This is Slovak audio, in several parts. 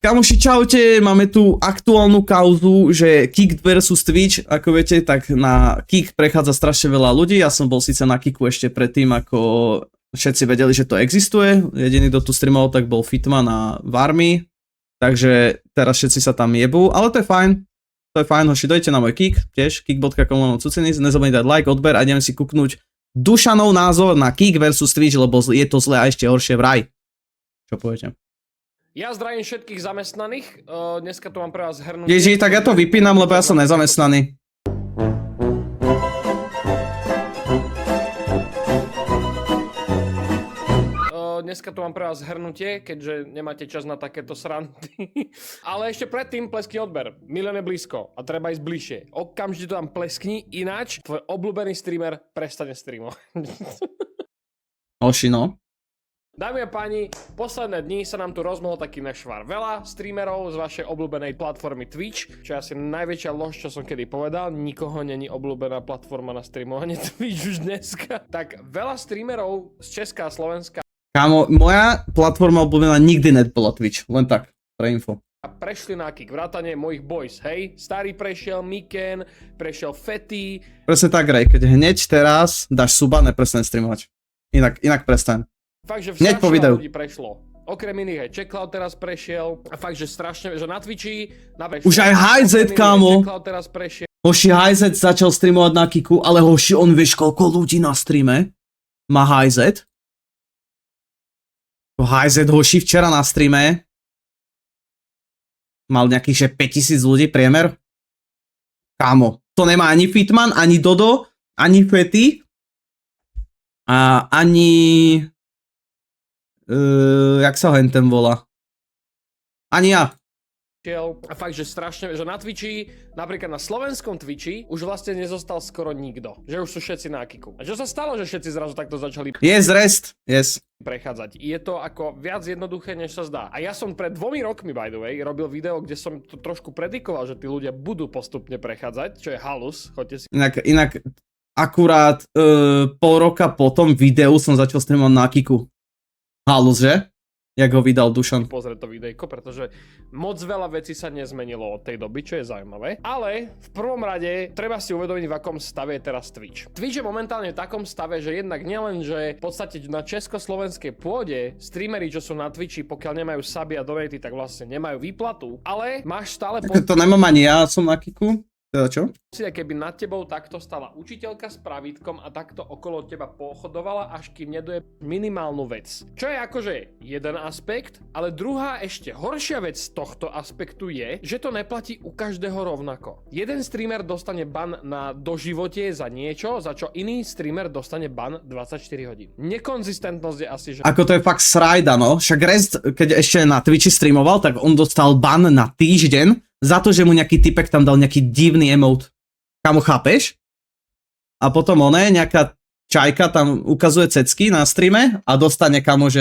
Kamoši, čaute, máme tu aktuálnu kauzu, že Kick versus Twitch, ako viete, tak na Kick prechádza strašne veľa ľudí, ja som bol síce na Kicku ešte predtým, ako všetci vedeli, že to existuje, jediný, kto tu streamoval, tak bol Fitman a Varmy, takže teraz všetci sa tam jebú, ale to je fajn, hoši, dojte na môj Kick, tiež, kick.com/cucinis, nezabudnite dať like, odber a ideme si kúknúť Dušanov názor na Kick versus Twitch, lebo je to zle a ešte horšie vraj. Čo poviete? Ja zdravím všetkých zamestnaných, dneska tu mám pre vás hrnutie. Ježi, tak ja to vypínam, lebo ja som nezamestnaný. Dneska tu mám pre vás hrnutie, keďže nemáte čas na takéto srandy. Ale ešte predtým pleskni odber. Milión je blízko a treba ísť bližšie. Okamžite to tam pleskni, ináč tvoj obľúbený streamer prestane streamovať. Ošino. Dámy a páni, posledné dni sa nám tu rozmohol taký nešvar. Veľa streamerov z vašej obľúbenej platformy Twitch, čo je asi najväčšia lož, čo som kedy povedal. Nikoho není obľúbená platforma na streamovanie Twitch už dneska. Tak veľa streamerov z Česka a Slovenska Kámo, moja platforma obľúbená nikdy nebola Twitch, len tak, pre info. a prešli na Kick, vrátane mojich boys, hej? Starý prešiel, Miken, prešiel Fety. Presne tak, Rej, keď hneď teraz dáš suba, neprestaň streamovať. Inak prestaň. Fakt, že Hneď po strašne videu. veľa ľudí prešlo. Okrem iných aj Checkloud teraz prešiel. A fakt, že strašne, že na Twitchi... Už aj HZ, kámo. Checkloud teraz prešiel. Hoši, HZ začal streamovať na Kicku, ale hoši, on vieš koľko ľudí na streame má HZ? HZ, hoši, včera na streame mal nejakých, že 5000 ľudí priemer. Kámo, to nemá ani Fitman, ani Dodo, ani Fety a ani... jak sa ho ten volá? Ani ja. A fakt, že strašne, že na Twitchi, napríklad na slovenskom Twitchi, už vlastne nezostal skoro nikto. Že už sú všetci na Kicku. A čo sa stalo, že všetci zrazu takto začali Yes, rest, yes. prechádzať? Je to ako viac jednoduché, než sa zdá. A ja som pred 2 rokmi, by the way, robil video, kde som to trošku predikoval, že tí ľudia budú postupne prechádzať, čo je halus, choďte si. Inak akurát pol roka po tom videu som začal streamovať na Kicku. Halus, že? Jak ho vydal Dušan. Pozrieť to videjko, pretože moc veľa vecí sa nezmenilo od tej doby, čo je zaujímavé. Ale v prvom rade treba si uvedomiť, v akom stave je teraz Twitch. Twitch je momentálne v takom stave, že jednak nielen, že v podstate na československej pôde streamery, čo sú na Twitchi, pokiaľ nemajú suby a donaty, tak vlastne nemajú výplatu, ale máš stále To nemám ani ja, som na Kicku. Teda čo? keby nad tebou takto stala učiteľka s pravítkom a takto okolo teba pochodovala, až kým nedoje minimálnu vec. Čo je akože jeden aspekt, ale druhá ešte horšia vec z tohto aspektu je, že to neplatí u každého rovnako. Jeden streamer dostane ban na doživote za niečo, za čo iný streamer dostane ban 24 hodín. Nekonzistentnosť je asi, že... Ako to je fakt srajda, no. Však Rest, keď ešte na Twitchi streamoval, tak on dostal ban na týždeň za to, že mu nejaký typek tam dal nejaký divný emote. Kamo, chápeš? A potom nejaká čajka tam ukazuje cecky na streame a dostane, kamo, že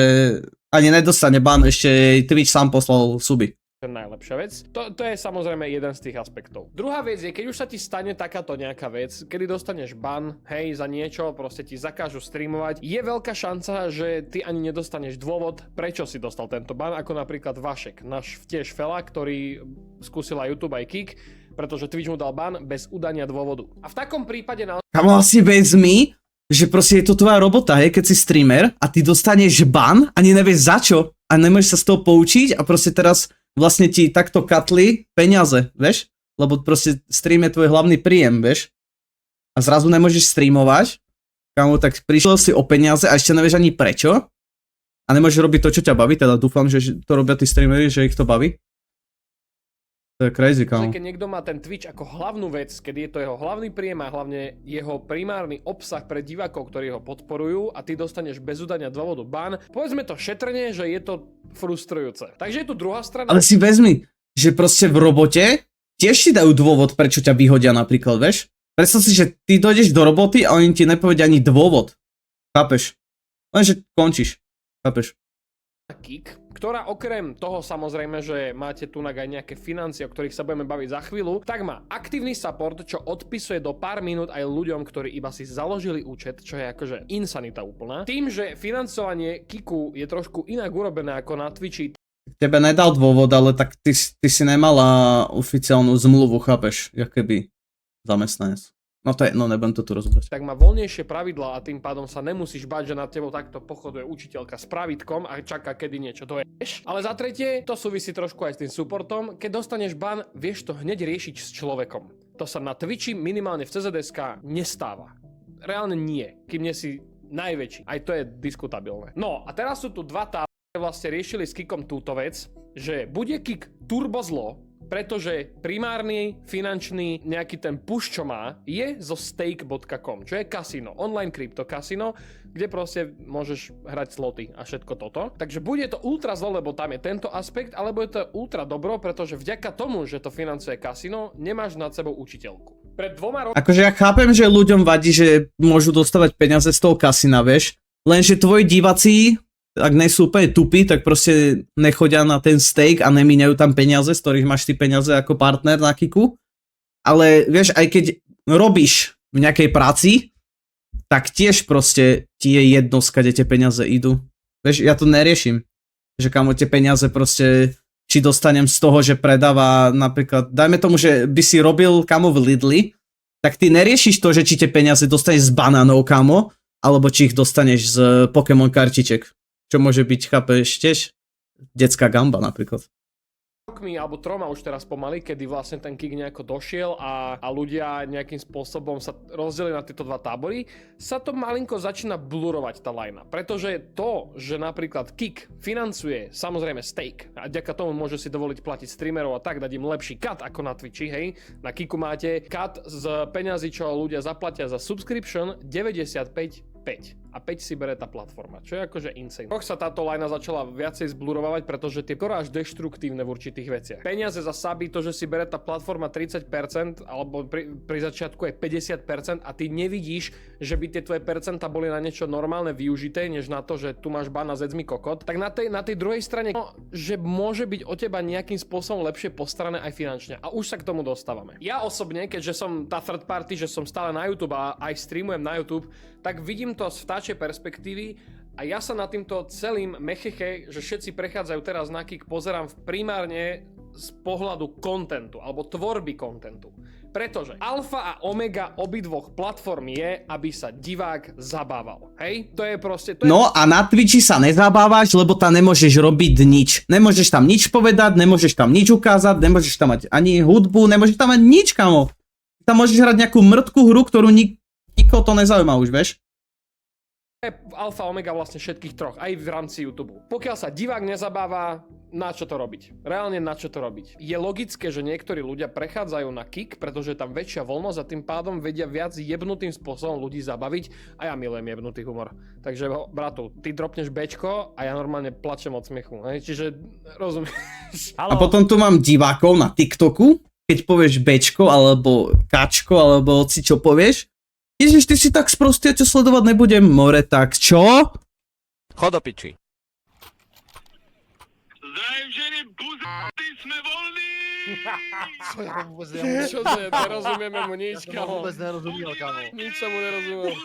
ani nedostane ban, ešte jej Twitch sám poslal suby. najlepšia vec. To je samozrejme jeden z tých aspektov. Druhá vec je, keď už sa ti stane takáto nejaká vec, kedy dostaneš ban, hej, za niečo, proste ti zakážu streamovať, je veľká šanca, že ty ani nedostaneš dôvod, prečo si dostal tento ban, ako napríklad Vašek, náš tiež fela, ktorý skúsil aj YouTube aj Kick, pretože Twitch mu dal ban bez udania dôvodu. A v takom prípade Kamo, asi vezmi, že proste je to tvoja robota, hej, keď si streamer a ty dostaneš ban, ani nevieš za čo a nemôžeš sa z toho poučiť a proste teraz vlastne ti takto katli peniaze, vieš? Lebo proste stream je tvoj hlavný príjem, vieš? A zrazu nemôžeš streamovať, kamo, tak prišiel si o peniaze a ešte nevieš ani prečo a nemôžeš robiť to, čo ťa baví, teda dúfam, že to robia tí streamery, že ich to baví. To je crazy, kámo. Keď niekto má ten Twitch ako hlavnú vec, keď je to jeho hlavný príjem a hlavne jeho primárny obsah pre divákov, ktorí ho podporujú a ty dostaneš bez udania dôvodu ban, povedzme to šetrne, že je to frustrujúce. Takže je tu druhá strana. Ale si vezmi, že proste v robote tiež si dajú dôvod, prečo ťa vyhodia napríklad, vieš? Predstav si, že ty dojdeš do roboty a oni ti nepovedia ani dôvod. Chápeš? Lenže končíš. Chápeš? Kick, ktorá okrem toho samozrejme, že máte tu aj nejaké financie, o ktorých sa budeme baviť za chvíľu, tak má aktívny support, čo odpisuje do pár minút aj ľuďom, ktorí iba si založili účet, čo je akože insanita úplná. Tým, že financovanie Kicku je trošku inak urobené ako na Twitchi, Tebe nedal dôvod, ale tak ty si nemala oficiálnu zmluvu, chápeš, jak keby zamestnanec. No to je, no nebudem to tu rozobrať. Tak má voľnejšie pravidlá a tým pádom sa nemusíš báť, že nad tebou takto pochoduje učiteľka s pravítkom a čaká, kedy niečo doješ. Ale za tretie, to súvisí trošku aj s tým supportom, keď dostaneš ban, vieš to hneď riešiť s človekom. To sa na Twitchi minimálne v CZSK nestáva. Reálne nie, kým nie si najväčší. Aj to je diskutabilné. No a teraz sú tu dva tábory, vlastne riešili s Kikom túto vec, že bude Kik turbo zlo, pretože primárny finančný nejaký ten push, čo má, je zo stake.com, čo je kasino, online kryptokasino, kde proste môžeš hrať sloty a všetko toto. Takže bude to ultra zlo, lebo tam je tento aspekt, alebo je to ultra dobro, pretože vďaka tomu, že to financuje kasino, nemáš nad sebou učiteľku. Pred 2 rokmi... Akože ja chápem, že ľuďom vadí, že môžu dostávať peniaze z toho kasina, vieš, lenže tvoji diváci, ak nie sú úplne tupí, tak proste nechodia na ten stake a nemíňajú tam peniaze, z ktorých máš ty peniaze ako partner na Kiku. Ale vieš, aj keď robíš v nejakej práci, tak tiež proste ti je jedno, skade tie peniaze idú. Vieš, ja to neriešim, že kamo tie peniaze proste, či dostanem z toho, že predáva napríklad, dajme tomu, že by si robil kamo v Lidli, tak ty neriešiš to, že či tie peniaze dostaneš z banánov, kamo, alebo či ich dostaneš z Pokémon kartiček. Čo môže byť, chápeš, tiež detská gamba napríklad. Alebo 3 už teraz pomaly, kedy vlastne ten Kik nejako došiel a ľudia nejakým spôsobom sa rozdelili na tieto dva tábory, sa to malinko začína blurovať tá lajna. Pretože to, že napríklad Kik financuje samozrejme stake a vďaka tomu môže si dovoliť platiť streamerov a tak, dať im lepší cut ako na Twitchi, hej. Na Kiku máte cut z peňazí, čo ľudia zaplatia za subscription 95,5 a 5 si bere tá platforma, čo je akože insane. Rok sa táto lajna začala viacej zblurovať, pretože tie skoro až deštruktívne v určitých veciach. Peniaze za suby, to, že si bere tá platforma 30%, alebo pri začiatku je 50% a ty nevidíš, že by tie tvoje percenta boli na niečo normálne využité, než na to, že tu máš ban a zjedz mi kokot, tak na tej druhej strane, no, že môže byť o teba nejakým spôsobom lepšie postarané aj finančne. A už sa k tomu dostávame. Ja osobne, keďže som tá third party, že som stále na YouTube a aj streamujem na YouTube, tak vidím to z vtáčej perspektívy a ja sa na týmto celým mecheche, že všetci prechádzajú teraz na Kik, pozerám primárne z pohľadu kontentu alebo tvorby kontentu. Pretože alfa a omega obidvoch platform je, aby sa divák zabával. Hej? To je proste... No a na Twitchi sa nezabávaš, lebo tam nemôžeš robiť nič. Nemôžeš tam nič povedať, nemôžeš tam nič ukázať, nemôžeš tam mať ani hudbu, nemôžeš tam mať nič, kamo. Tam môžeš hrať nejakú mŕtku hru, ktorú nikoho to nezaujíma už, vieš? Je alfa omega vlastne všetkých troch, aj v rámci YouTube. Pokiaľ sa divák nezabáva, na čo to robiť? Reálne na čo to robiť? Je logické, že niektorí ľudia prechádzajú na Kik, pretože je tam väčšia voľnosť a tým pádom vedia viac jebnutým spôsobom ľudí zabaviť a ja milujem jebnutý humor. Takže bratu, ty dropneš Bčko a ja normálne plačem od smiechu. Čiže rozumieš? A potom tu mám divákov na TikToku, keď povieš Bčko alebo Kačko alebo si čo povieš. Ježiš, ty si tak sprostý, ja ťa sledovať nebudem. More, tak čo? Chod do piči. Zdravím ženy, buzety, sme voľní! Co ja vôbec nerozumiem. Čože, nerozumieme mu nič, Ja som kamo. vôbec nerozumiel, kamo. Nič sa mu nerozumiem.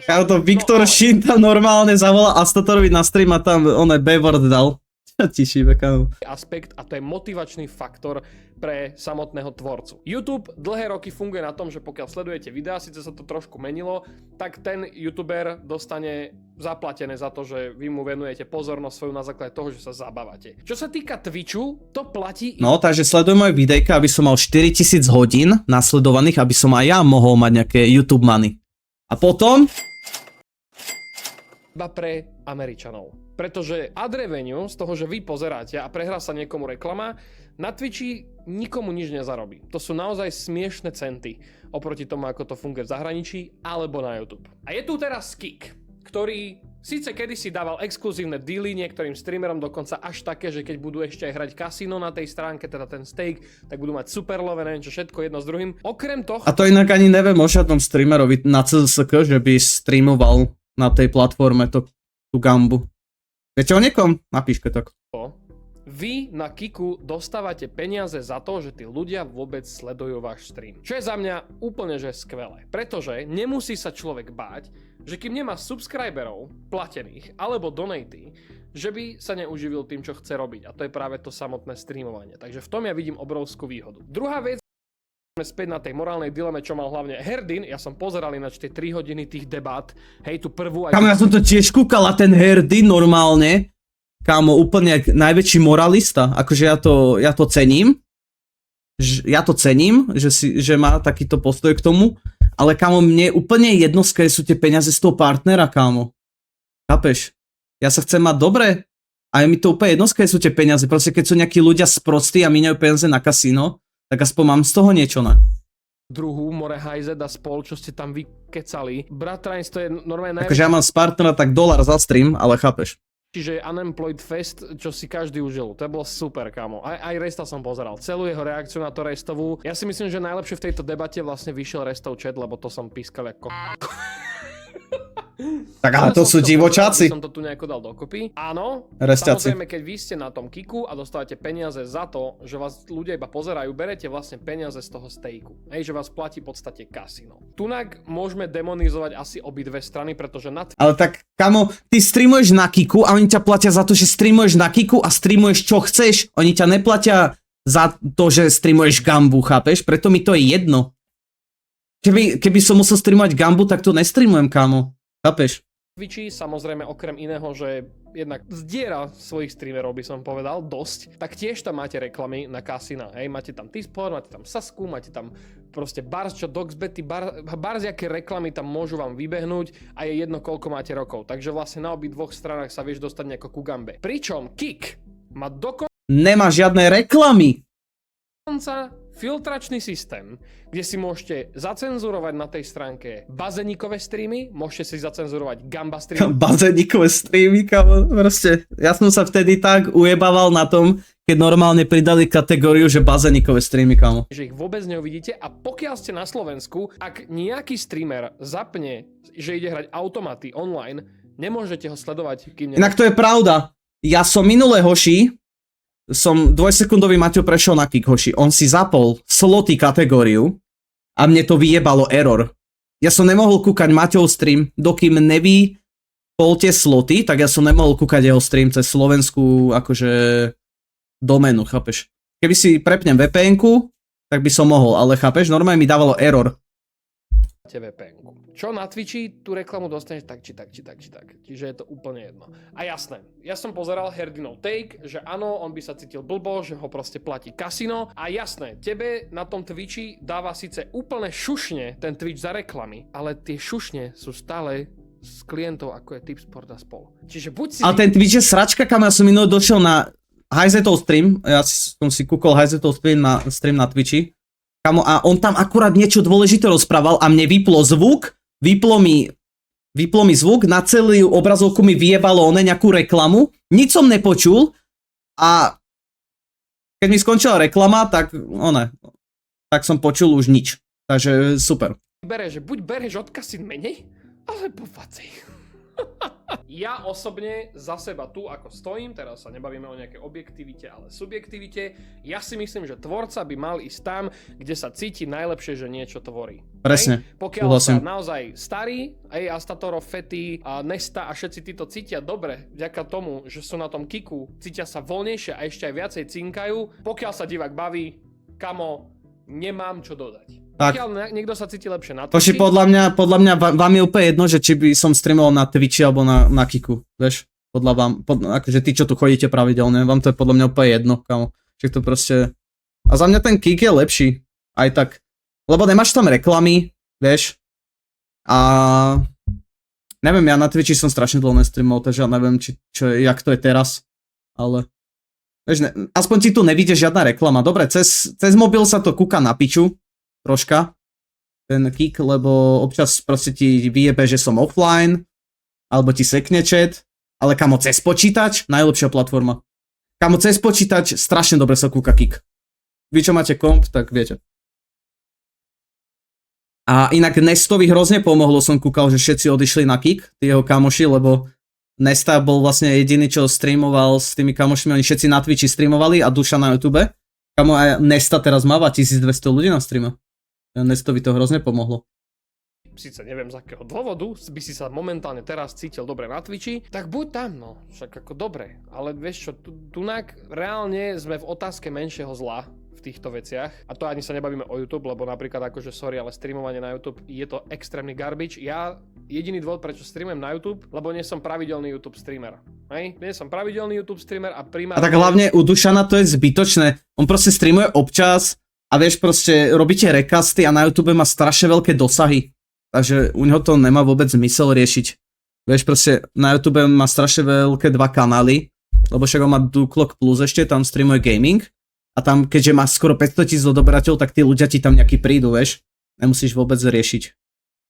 Kámo, to Viktor Šin tam normálne zavolal Astatorovi na stream a tam B-word dal. Čo ti šíbe, kámo. Aspekt a to je motivačný faktor pre samotného tvorcu. YouTube dlhé roky funguje na tom, že pokiaľ sledujete videá, síce sa to trošku menilo, tak ten youtuber dostane zaplatené za to, že vy mu venujete pozornosť svoju na základe toho, že sa zabávate. Čo sa týka Twitchu, to platí... No, takže sleduj moje videjka, aby som mal 4000 hodín nasledovaných, aby som aj ja mohol mať nejaké YouTube money. A potom... iba pre Američanov. Pretože ad revenue, z toho, že vy pozeráte a prehrá sa niekomu reklama, na Twitchi nikomu nič nezarobí. To sú naozaj smiešne centy oproti tomu, ako to funguje v zahraničí alebo na YouTube. A je tu teraz Kik, ktorý síce kedysi dával exkluzívne dealy niektorým streamerom, dokonca až také, že keď budú ešte aj hrať kasino na tej stránke, teda ten stake, tak budú mať super love, neviem čo všetko jedno s druhým. Okrem toho... A to inak ani neviem o žiadnom streamerovi na CZSK, že by streamoval na tej platforme tú gambu. Viete o niekom? Napíšte tak. Vy na Kiku dostávate peniaze za to, že tí ľudia vôbec sledujú váš stream. Čo je za mňa úplne že skvelé. Pretože nemusí sa človek báť, že kým nemá subscriberov platených alebo donaty, že by sa neuživil tým, čo chce robiť. A to je práve to samotné streamovanie. Takže v tom ja vidím obrovskú výhodu. Druhá vec, späť na tej morálnej dileme, čo mal hlavne Herdin, ja som pozeral ináč tie 3 hodiny tých debát, hej, tú prvú aj... Kámo, ja som to tiež kúkal a ten Herdy normálne, kámo, úplne najväčší moralista, akože ja to cením, že má takýto postoj k tomu, ale kámo, mne je úplne jedno, skré sú tie peniaze z toho partnera, kámo. Chápeš? Ja sa chcem mať dobre a je mi to úplne jedno, skré sú tie peniaze, proste keď sú nejakí ľudia sprostí a míňajú peniaze na kasíno, tak aspoň mám z toho niečo, ne? Druhú, More Hajzed a spol, čo ste tam vykecali. Bratrains, to je normálne Akože ja mám z partnera tak $1 za stream, ale chápeš. Čiže Unemployed Fest, čo si každý užil. To bolo super, kámo. Aj Resta som pozeral. Celú jeho reakciu na to Restovú. Ja si myslím, že najlepšie v tejto debate vlastne vyšiel Restov chat, lebo to som pískal ako... Tak ale to sú divočáci. Som to tu nejako dal dokopy. Áno, Restiaci. samozrejme, keď vy ste na tom kiku a dostávate peniaze za to, že vás ľudia iba pozerajú, berete vlastne peniaze z toho stejku. Hej, že vás platí v podstate kasino. Tunak môžeme demonizovať asi obidve strany, pretože na Ale tak, kamo, ty streamuješ na Kiku a oni ťa platia za to, že streamuješ na Kiku a streamuješ čo chceš. Oni ťa neplatia za to, že streamuješ Gambu, chápeš? Preto mi to je jedno. Keby som musel streamovať Gambu, tak to nestreamujem, kámo. Chápeš? Twitchi, samozrejme okrem iného, že jednak zdiera svojich streamerov, by som povedal, dosť, tak tiež tam máte reklamy na kasína, hej, máte tam T-Sport, máte tam Sasku, máte tam proste bars, čo Doxbety, bars, aké reklamy tam môžu vám vybehnúť a je jedno, koľko máte rokov, takže vlastne na obidvoch stranách sa vieš dostať nejako ku Gambe. Pričom Kik má Nemá žiadne reklamy. dokonca filtračný systém, kde si môžete zacenzurovať na tej stránke bazénikové streamy, môžete si zacenzurovať Gamba streamy. Bazénikové streamy, kámo, proste. Ja som sa vtedy tak ujebával na tom, keď normálne pridali kategóriu, že bazénikové streamy, kámo. Že ich vôbec neuvidíte a pokiaľ ste na Slovensku, ak nejaký streamer zapne, že ide hrať automaty online, nemôžete ho sledovať, kým Inak to je pravda. Ja som minulé, hoši, som 2-sekundový Maťo prešiel na Kik, hoši. On si zapol sloty kategóriu a mne to vyjebalo error. Ja som nemohol kúkať Maťov stream, dokým nevypol tie sloty, tak ja som nemohol kúkať jeho stream cez slovenskú akože doménu, chápeš? Keby si prepnem VPN-ku, tak by som mohol, ale chápeš, normálne mi dávalo error. VPN-ku. Čo na Twitchi, tú reklamu dostaneš tak, či tak. Čiže je to úplne jedno. A jasné, ja som pozeral Herdinov take, že áno, on by sa cítil blbo, že ho proste platí kasino. A jasné, tebe na tom Twitchi dáva síce úplne šušne ten Twitch za reklamy, ale tie šušne sú stále z klientov, ako je Tipsport a spol. Čiže buď si... Ale ten Twitch je sračka, kam ja som minulý došiel na Hajzetov stream, ja som si kúkol Hajzetov stream na Twitchi. Kamo, a on tam akurát niečo dôležité rozprával a mne vyplo zvuk, vyplo mi zvuk, na celú obrazovku mi vyjebalo nejakú reklamu, nič som nepočul a keď mi skončila reklama, tak som počul už nič. Takže super. Že buď bereš od kasín menej, alebo viacej. Ja osobne za seba tu ako stojím, teraz sa nebavíme o nejakej objektivite, ale subjektivite. Ja si myslím, že tvorca by mal ísť tam, kde sa cíti najlepšie, že niečo tvorí. Presne. Pokiaľ sa naozaj starí, aj Astatorov, Fety, a Nesta a všetci títo cítia dobre, vďaka tomu, že sú na tom kiku, cítia sa voľnejšie a ešte aj viacej cinkajú. Pokiaľ sa divák baví, kamo, nemám čo dodať. Tak. Pokiaľ niekto sa cíti lepšie na Toši, Twitchi... podľa mňa vám je úplne jedno, že či by som streamoval na Twitchi alebo na Kiku, vieš? Akože tí, čo tu chodíte pravidelne, vám to je podľa mňa úplne jedno, kamo. Čiže to proste... A za mňa ten Kik je lepší, aj tak. Lebo nemáš tam reklamy, vieš? A... Neviem, ja na Twitchi som strašne dlho nestreamoval, takže ja neviem, jak to je teraz, ale... Vieš, aspoň ti tu nevidie žiadna reklama. Dobre, cez mobil sa to kúka na piču, troška, ten Kik, lebo občas proste ti vyjebe, že som offline, alebo ti sekne chat, ale kamo, cez počítač, najlepšia platforma. Kamo, cez počítač, strašne dobre sa kúka Kik. Vy čo máte komp, tak viete. A inak Nestovi hrozne pomohlo, som kúkal, že všetci odišli na Kik, tí jeho kamoši, lebo Nesta bol vlastne jediný, čo streamoval s tými kamošmi, oni všetci na Twitchi streamovali a Duša na YouTube. Kamo, a Nesta teraz máva 1200 ľudí na streame. Nestovi to hrozne pomohlo. síce neviem z akého dôvodu, by si sa momentálne teraz cítil dobre na Twitchi, tak buď tam, no, však ako dobre, ale vieš čo, tunak reálne sme v otázke menšieho zla v týchto veciach a to ani sa nebavíme o YouTube, lebo napríklad akože sorry, ale streamovanie na YouTube je to extrémny garbage. Ja jediný dôvod, prečo streamujem na YouTube, lebo nie som pravidelný YouTube streamer. Hej? Nie som pravidelný YouTube streamer a primárne... A tak hlavne u Dušana to je zbytočné. On proste streamuje občas a vieš proste, robíte rekasty a na YouTube má strašne veľké dosahy. Takže u neho to nemá vôbec zmysel riešiť. Vieš proste, na YouTube má strašne veľké 2 kanály, lebo však on má Duclock Plus ešte, tam streamuje gaming. A tam, keďže má skoro 500 000 odoberateľov, tak tí ľudia ti tam nejaký prídu, vieš. Nemusíš vôbec riešiť.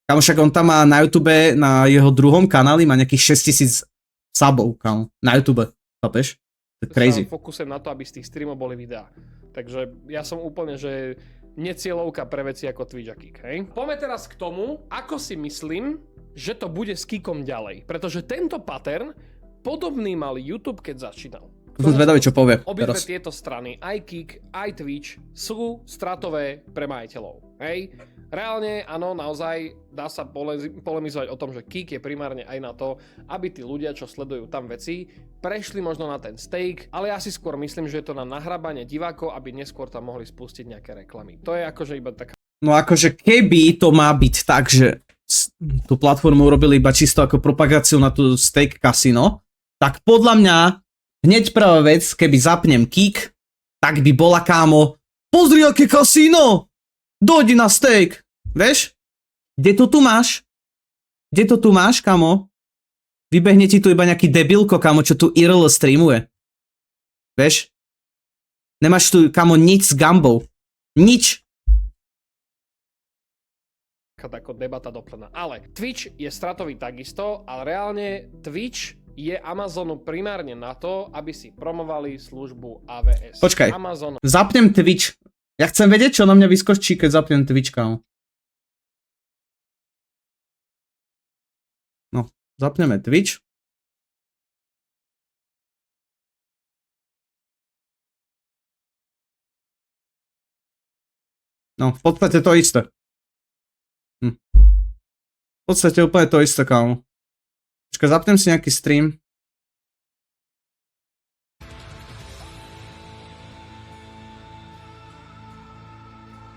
Kamo, však on tam má na YouTube, na jeho druhom kanáli má nejakých 6000 subov, kamo. Na YouTube, chápeš? To je crazy. Fokusujem na to, aby z tých streamov boli videá. Takže ja som úplne, že necieľovka pre veci ako Twitch a Kik, hej? Poďme teraz k tomu, ako si myslím, že to bude s Kikom ďalej. Pretože tento pattern podobný mal YouTube, keď začínal. Som zvedavý, čo povie Obidve teraz. tieto strany, aj Kik, aj Twitch, sú stratové pre majiteľov. Hej? Reálne, áno, naozaj dá sa polemizovať o tom, že Kik je primárne aj na to, aby tí ľudia, čo sledujú tam veci, prešli možno na ten stake, ale ja si skôr myslím, že je to na nahrabanie divákov, aby neskôr tam mohli spustiť nejaké reklamy. To je akože iba taká... No akože keby to má byť tak, že tú platformu urobili iba čisto ako propagáciu na tú stake casino, tak podľa mňa hneď prvá vec, keby zapnem Kik, tak by bola, kámo, pozri, aké kasíno! Dojdi na steak! Vieš? Kde to tu máš? Kde to tu máš, kámo? Vybehne ti tu iba nejaký debilko, kámo, čo tu IRL streamuje. Vieš? Nemáš tu, kámo, nič s gambou. Nič. ako debata doplná. Ale Twitch je stratový takisto, ale reálne Twitch je Amazonu primárne na to, aby si promovali službu AWS. Počkaj, Amazon... zapnem Twitch. Ja chcem vedieť, čo na mňa vyskočí, keď zapnem Twitch, kámo. No, zapneme Twitch. No, v podstate to isté. V podstate úplne to isté, kámo. Počkaj, zapnem si nejaký stream.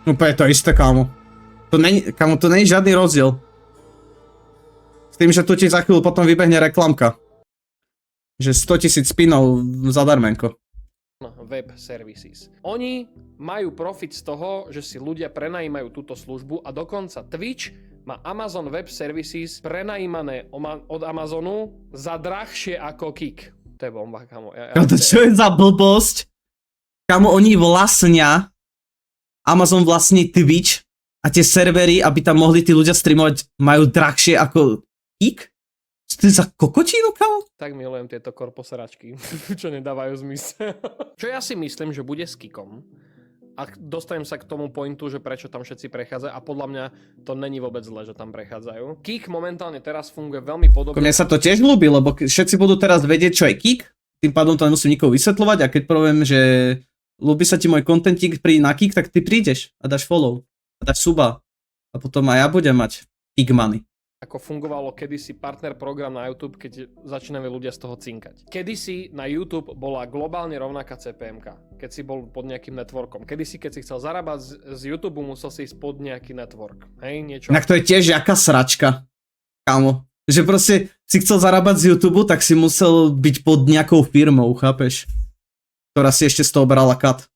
Úplne to isté, kámo. Kámo, to není žiadny rozdiel. S tým, že tu ti za chvíľu potom vybehne reklamka. Že 100 000 spinov zadarmenko. Web services. Oni majú profit z toho, že si ľudia prenajímajú túto službu a dokonca Twitch má Amazon Web Services prenajímané od Amazonu za drahšie ako Kik. To je bomba, kamo. To čo je za blbosť? Kamo, oni vlastnia, Amazon vlastní Twitch a tie servery, aby tam mohli tí ľudia streamovať, majú drahšie ako Kik? To je za kokočínu, kamo? Tak milujem tieto korposeračky, čo nedávajú zmysel. Čo ja si myslím, že bude s Kikom, a dostanem sa k tomu pointu, že prečo tam všetci prechádzajú a podľa mňa to není vôbec zle, že tam prechádzajú. Kik momentálne teraz funguje veľmi podobne. Mne sa to tiež ľúbi, lebo všetci budú teraz vedieť, čo je Kik, tým pádom to nemusím nikoho vysvetľovať a keď poviem, že ľúbi sa ti môj contentík na Kik, tak ty prídeš a dáš follow a dáš suba a potom aj ja budem mať Kik money. Ako fungovalo kedysi partner program na YouTube, keď začínali ľudia z toho cinkať. Kedysi na YouTube bola globálne rovnaká CPM-ka, keď si bol pod nejakým networkom. Kedysi, keď si chcel zarábať z YouTube, musel si ísť pod nejaký network. Hej, niečo. Inak to je tiež jaká sračka, kámo. Že proste si chcel zarábať z YouTube, tak si musel byť pod nejakou firmou, chápeš? Ktorá si ešte z toho brala cut.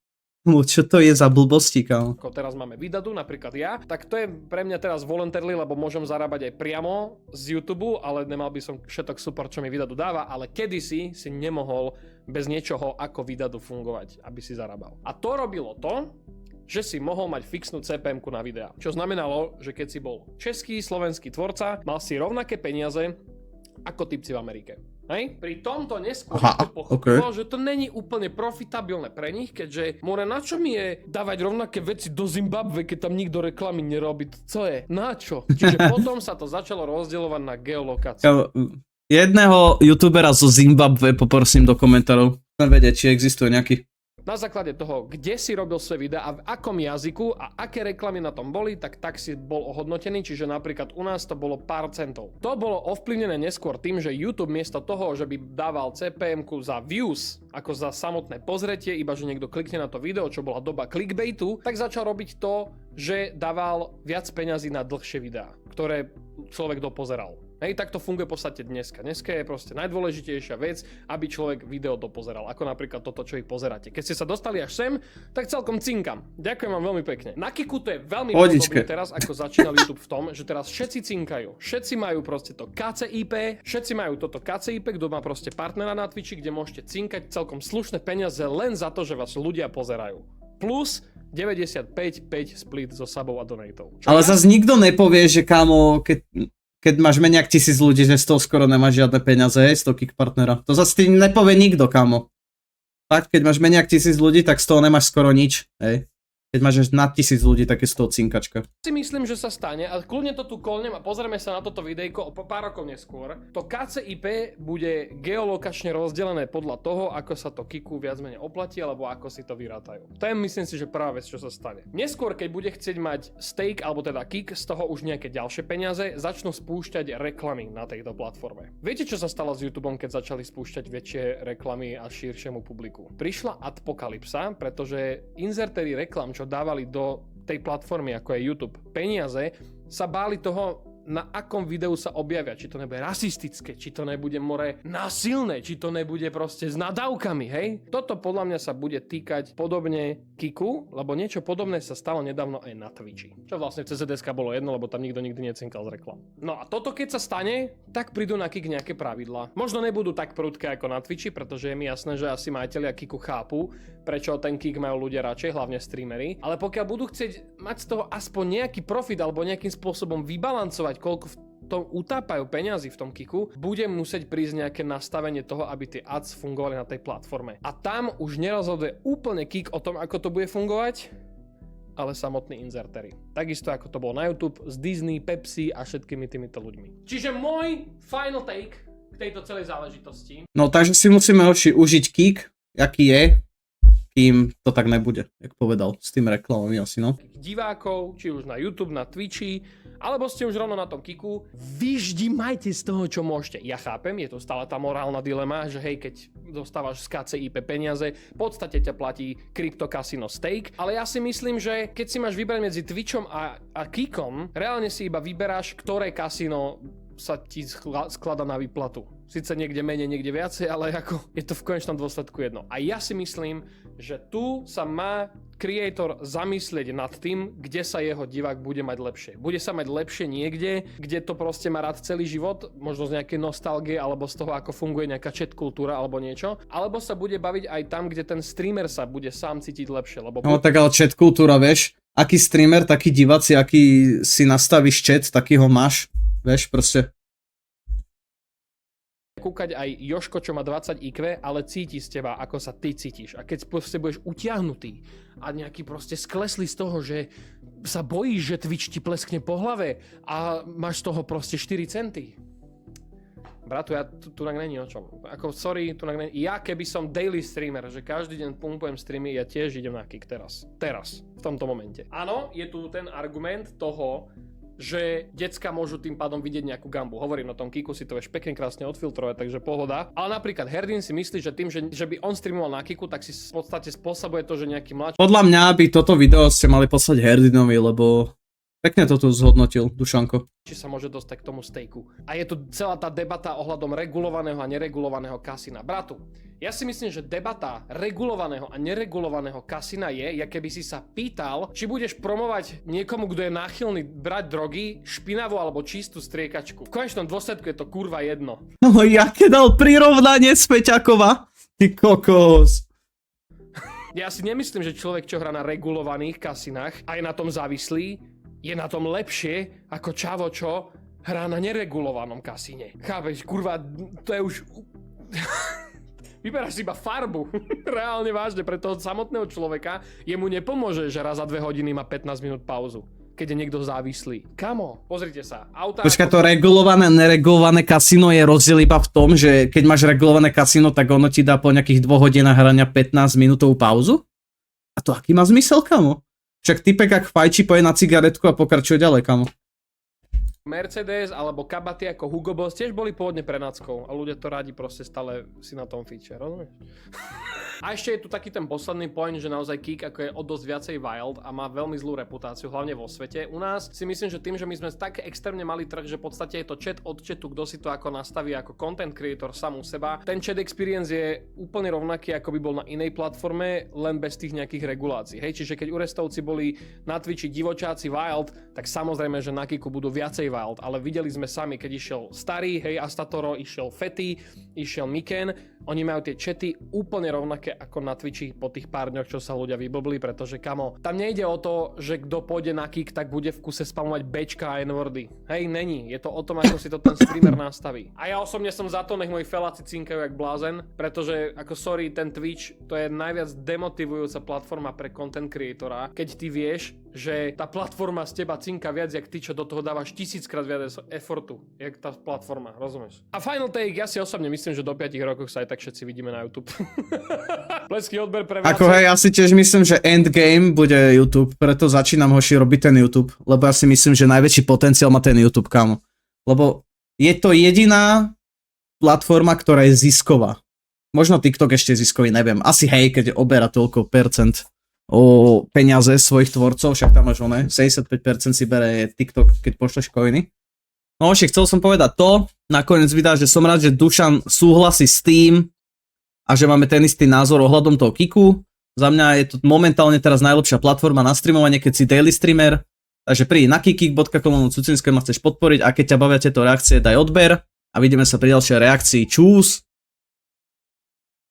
Čo to je za blbosti, kámo? Ako teraz máme Vidadu, napríklad ja, tak to je pre mňa teraz voluntarily, lebo môžem zarábať aj priamo z YouTube, ale nemal by som všetok support, čo mi Vidadu dáva, ale kedysi si nemohol bez niečoho ako Vidadu fungovať, aby si zarábal. A to robilo to, že si mohol mať fixnú CPM-ku na videá. Čo znamenalo, že keď si bol český, slovenský tvorca, mal si rovnaké peniaze ako typci v Amerike. Hej? Pri tomto neskôr to pochopilo, že to není úplne profitabilné pre nich, keďže more, na čo mi je dávať rovnaké veci do Zimbabwe, keď tam nikto reklamy nerobí? Co je? Na čo? Čiže potom sa to začalo rozdielovať na geolokáciu. Jedného youtubera zo Zimbabwe poprosím do komentárov. Chcem vedieť, či existuje nejaký. na základe toho, kde si robil svoje videa a v akom jazyku a aké reklamy na tom boli, tak si bol ohodnotený, čiže napríklad u nás to bolo pár centov. To bolo ovplyvnené neskôr tým, že YouTube miesto toho, že by dával CPM-ku za views, ako za samotné pozretie, iba že niekto klikne na to video, čo bola doba clickbaitu, tak začal robiť to, že dával viac peňazí na dlhšie videá, ktoré človek dopozeral. Hej, tak to funguje v podstate dneska. Dneska je proste najdôležitejšia vec, aby človek video dopozeral, ako napríklad toto, čo ich pozeráte. Keď ste sa dostali až sem, tak celkom cinkam. Ďakujem vám veľmi pekne. Na Kiku to je veľmi podobné teraz, ako začínal YouTube v tom, že teraz všetci cinkajú. Všetci majú proste to KCIP, všetci majú toto KCIP, kto má proste partnera na Twitchi, kde môžete cinkať celkom slušné peniaze len za to, že vás ľudia pozerajú. Plus 95,5 split zo subov a donatov. Ale zase nikto nepovie, že kámo, keď máš menej ako 1000 ľudí, že z toho skoro nemáš žiadne peniaze, z toho kick partnera. To zase ti nepovie nikto, kámo. Fakt, keď máš menej ako 1000 ľudí, tak z toho nemáš skoro nič, hej. Keď máš nad 1000 ľudí, tak je z toho cinkačka. Si myslím, že sa stane, a kľudne to tu kolnem a pozrieme sa na toto videjko o pár rokov neskôr. To KCIP bude geolokačne rozdelené podľa toho, ako sa to Kiku viac menej oplatí, alebo ako si to vyrátajú. To je, myslím si, že prvá vec, čo sa stane. Neskôr, keď bude chcieť mať stake, alebo teda Kik, z toho už nejaké ďalšie peniaze, začnú spúšťať reklamy na tejto platforme. Viete, čo sa stalo s YouTubeom, keď začali spúšťať väčšie reklamy a širšiemu publiku? Prišla apokalypsa, pretože inzertéri reklam, čo dávali do tej platformy, ako je YouTube, peniaze, sa báli toho, na akom videu sa objavia. Či to nebude rasistické, či to nebude more násilné, či to nebude proste s nadávkami, hej? Toto podľa mňa sa bude týkať podobne Kiku, lebo niečo podobné sa stalo nedávno aj na Twitchi. Čo vlastne v CZSK bolo jedno, lebo tam nikto nikdy necinkal z reklam. No a toto keď sa stane, tak prídu na Kik nejaké pravidlá. Možno nebudú tak prudké ako na Twitchi, pretože je mi jasné, že asi majitelia Kiku chápu, prečo ten Kik majú ľudia radšej, hlavne streamery. Ale pokiaľ budú chcieť mať z toho aspoň nejaký profit alebo nejakým spôsobom vybalancovať, koľko v tom utápajú peniazy v tom Kiku, bude musieť prísť nejaké nastavenie toho, aby tie ads fungovali na tej platforme. A tam už nerozhoduje úplne Kik o tom, ako to bude fungovať, ale samotní inzertery. Takisto ako to bolo na YouTube s Disney, Pepsi a všetkými týmito ľuďmi. Čiže môj final take k tejto celej záležitosti. No takže si musíme užiť Kik, aký je, kým to tak nebude, jak povedal, s tým reklamami asi, no. Divákov, či už na YouTube, na Twitchi, alebo ste už rovno na tom Kiku, vyždímajte z toho, čo môžete. Ja chápem, je to stále tá morálna dilema, že hej, keď dostávaš z KCIP peniaze, v podstate ťa platí Crypto Casino Stake, ale ja si myslím, že keď si máš vybrať medzi Twitchom a Kikom, reálne si iba vyberáš, ktoré kasino sa ti sklada na výplatu. Sice niekde menej, niekde viacej, ale ako je to v konečnom dôsledku jedno. A ja si myslím, že tu sa má creator zamyslieť nad tým, kde sa jeho divák bude mať lepšie. Bude sa mať lepšie niekde, kde to proste má rád celý život, možno z nejakej nostalgie, alebo z toho, ako funguje nejaká chat kultúra, alebo niečo. Alebo sa bude baviť aj tam, kde ten streamer sa bude sám cítiť lepšie. Lebo No tak ale chat kultúra, vieš, aký streamer, taký diváci, aký si nastavíš chat, taký ho máš, vieš, proste. Kúkať aj Joško, čo má 20 IQ, ale cíti z teba, ako sa ty cítiš. A keď proste budeš utiahnutý a nejaký proste skleslý z toho, že sa bojíš, že Twitch ti pleskne po hlave a máš z toho proste 4 centy. Bratu, ja tu není o čom. Ako, sorry, tu není. Ja keby som daily streamer, že každý deň pumpujem streamy, ja tiež idem na Kik teraz. Teraz, v tomto momente. Áno, je tu ten argument toho, že decka môžu tým pádom vidieť nejakú gambu. Hovorím, na tom Kiku si to vieš pekne krásne odfiltrovať, takže pohoda. Ale napríklad Herdin si myslí, že tým, že by on streamoval na Kiku, tak si v podstate spôsobuje to, že nejaký mladší Podľa mňa by toto video ste mali poslať Herdinovi, lebo pekne to tu zhodnotil, Dušanko. sa môže dostať k tomu stejku. A je tu celá tá debata ohľadom regulovaného a neregulovaného kasína. Bratu, ja si myslím, že debata regulovaného a neregulovaného kasína je, keby si sa pýtal, či budeš promovať niekomu, kto je náchylný brať drogy, špinavú alebo čistú striekačku. V konečnom dôsledku je to kurva jedno. No jaké dal prirovnanie Späťakova? Ty kokos. Ja si nemyslím, že človek, čo hrá na regulovaných kasinách a je na tom závislý, je na tom lepšie ako čavo, čo hrá na neregulovanom kasíne. Chápeš, kurva, to je už... Vyberáš si iba farbu. Reálne vážne, pre toho samotného človeka jemu nepomôže, že raz za 2 hodiny má 15 minút pauzu. keď je niekto závislý. Kamo, pozrite sa. Autá Počkaj, to regulované, neregulované kasino je rozdiel iba v tom, že keď máš regulované kasino, tak ono ti dá po nejakých 2 hodinách hrania 15 minútovú pauzu? A to aký má zmysel, kamo? Však typek ak fajči poje na cigaretku a pokračuje ďalej, kamo. Mercedes alebo kabaty ako Hugo Boss tiež boli pôvodne prenáckou a ľudia to rádi proste stále si na tom fíče, rozumieš? A ešte je tu taký ten posledný point, že naozaj Kik ako je o dosť viacej wild a má veľmi zlú reputáciu, hlavne vo svete. U nás si myslím, že tým, že my sme tak extrémne mali trh, že v podstate je to chat od chatu, kto si to ako nastaví ako content creator sám u seba. Ten chat experience je úplne rovnaký, ako by bol na inej platforme, len bez tých nejakých regulácií. Hej, čiže keď u Restovci boli na Twitchi divočáci wild, tak samozrejme, že na Kiku budú viacej wild, ale videli sme sami, keď išiel Starý, hej, Astatoro, išiel Fety, išiel Miken, oni majú tie chaty úplne rovnaké ako na Twitchi po tých pár dňoch, čo sa ľudia vyblbli, pretože kamo, tam nejde o to, že kto pôjde na Kik, tak bude v kuse spamovať bečka a n-wordy. Hej, není. Je to o tom, ako si to ten streamer nastaví. A ja osobne som za to, nech moji feláci cinkajú jak blázen, pretože ako sorry, ten Twitch, to je najviac demotivujúca platforma pre content creatora, keď ty vieš, že tá platforma z teba cinka viac, jak ty, čo do toho dávaš 1000-krát viac effortu, jak tá platforma, rozumieš? A final take, ja si osobne myslím, že do 5 rokov sa aj tak všetci vidíme na YouTube. Pleský odber pre viacej. Ako hej, ja si tiež myslím, že endgame bude YouTube, preto začínam hoši robiť ten YouTube, lebo ja si myslím, že najväčší potenciál má ten YouTube, kamo. Lebo je to jediná platforma, ktorá je zisková. Možno TikTok ešte je ziskový, neviem. Asi hej, keď oberá toľko percent o peniaze svojich tvorcov, však tam máš oné, 75% si bere TikTok, keď pošleš coiny. No ešte chcel som povedať to, nakoniec vydá, že som rád, že Dušan súhlasí s tým a že máme ten istý názor ohľadom toho Kiku. Za mňa je to momentálne teraz najlepšia platforma na streamovanie, keď si daily streamer. Takže príď na kikik.com, cucinské ma chceš podporiť a keď ťa bavia tieto reakcie, daj odber a vidíme sa pri ďalšej reakcii. Čus!